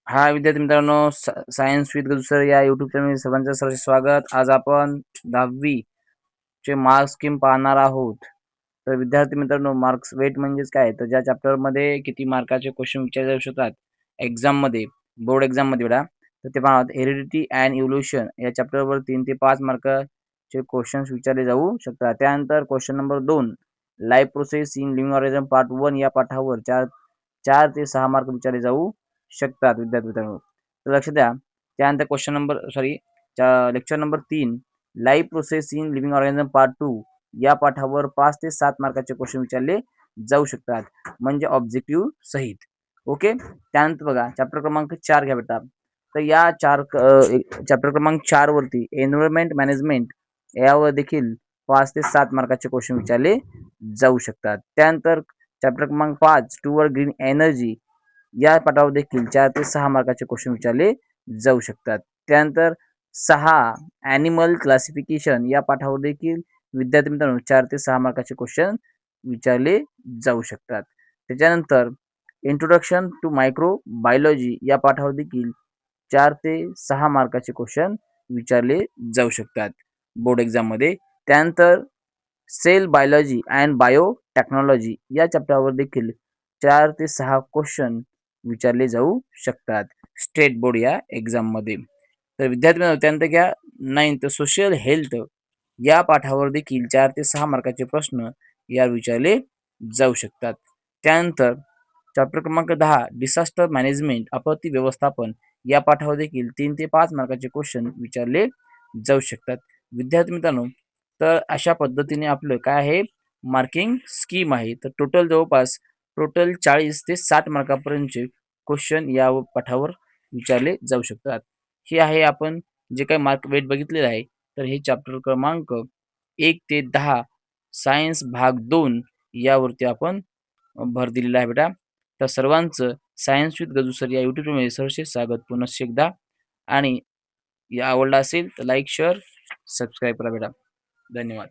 हाय विद्यार्थी मित्रांनो, science with Gaju sir या युट्यूब चॅनल सर्वांचं सहर्ष स्वागत. आज आपण 10वी चे मार्क्स स्कीम पाहणार आहोत. तर विद्यार्थी मित्रांनो, मार्क्स वेट म्हणजेच काय, तर ज्या चॅप्टर मध्ये किती मार्काचे क्वेश्चन विचारले जाऊ शकतात एक्झाम मध्ये, बोर्ड एक्झाम मध्ये बेटा, तर ते पाहणार. हेरिडिटी अँड इव्होल्युशन या चॅप्टर वर 3 ते 5 मार्काचे क्वेश्चन्स विचारले जाऊ शकतात. त्यानंतर question number 2 life process in living organism part 1 या पाठावर 4 ते 6 मार्क विचारले जाऊ शकतात विद्यार्थी मित्रांनो. तर लक्ष द्या. त्यानंतर question number lecture number 3 life process in living organism part 2 या पाठावर 5 ते 7 मार्काचे क्वेश्चन विचारले जाऊ शकतात, म्हणजे ऑब्जेक्टिव्ह सहित. ओके. त्यानंतर बघा चॅप्टर क्रमांक 4 घ्या बेटा. तर या चॅप्टर क्रमांक 4 वरती एन्व्हायरमेंट मॅनेजमेंट यावर देखील 5 ते 7 मार्काचे क्वेश्चन विचारले जाऊ शकतात. त्यानंतर चॅप्टर क्रमांक 5 टूवर्ड ग्रीन एनर्जी या पाठावर देखील 4 ते 6 मार्काचे क्वेश्चन विचारले जाऊ शकतात. त्यानंतर 6 ॲनिमल क्लासिफिकेशन या पाठावर देखील विद्यार्थी मित्रांनो 4 ते 6 मार्काचे क्वेश्चन विचारले जाऊ शकतात. त्याच्यानंतर इंट्रोडक्शन टू मायक्रो बायोलॉजी या पाठावर देखील 4 ते 6 मार्काचे क्वेश्चन विचारले जाऊ शकतात बोर्ड एक्झाम मध्ये. त्यानंतर cell biology and biotechnology या चॅप्टरवर देखील 4 ते 6 क्वेश्चन विचारले जाऊ शकतात स्टेट बोर्ड या एक्झाम मध्ये. तर विद्यार्थी मित्रांनो, त्यानंतर घ्या 9th सोशल हेल्थ या पाठावर देखील 4 ते 6 मार्काचे प्रश्न यावर विचारले जाऊ शकतात. त्यानंतर चॅप्टर क्रमांक 10 डिसास्टर मॅनेजमेंट आपत्ती व्यवस्थापन या पाठावर देखील 3 ते 5 मार्काचे क्वेश्चन विचारले जाऊ शकतात विद्यार्थी मित्रांनो. तर अशा पद्धतीने आपलं काय आहे, मार्किंग स्कीम आहे. तर टोटल 40 ते 60 मार्कापर्यंतचे क्वेश्चन या पाठावर विचारले जाऊ शकतात. हे आहे आपण जे काही मार्क वेट बघितलेलं आहे. तर हे चॅप्टर क्रमांक 1 ते 10 सायन्स भाग 2 यावरती आपण भर दिलेला आहे बेटा. तर सर्वांचं सायन्स विथ गजू सर या युट्यूब चॅनलमध्ये सहर्ष स्वागत पुनश्च एकदा. आणि या आवडला असेल तर लाईक शेअर सबस्क्राईब करा बेटा. धन्यवाद.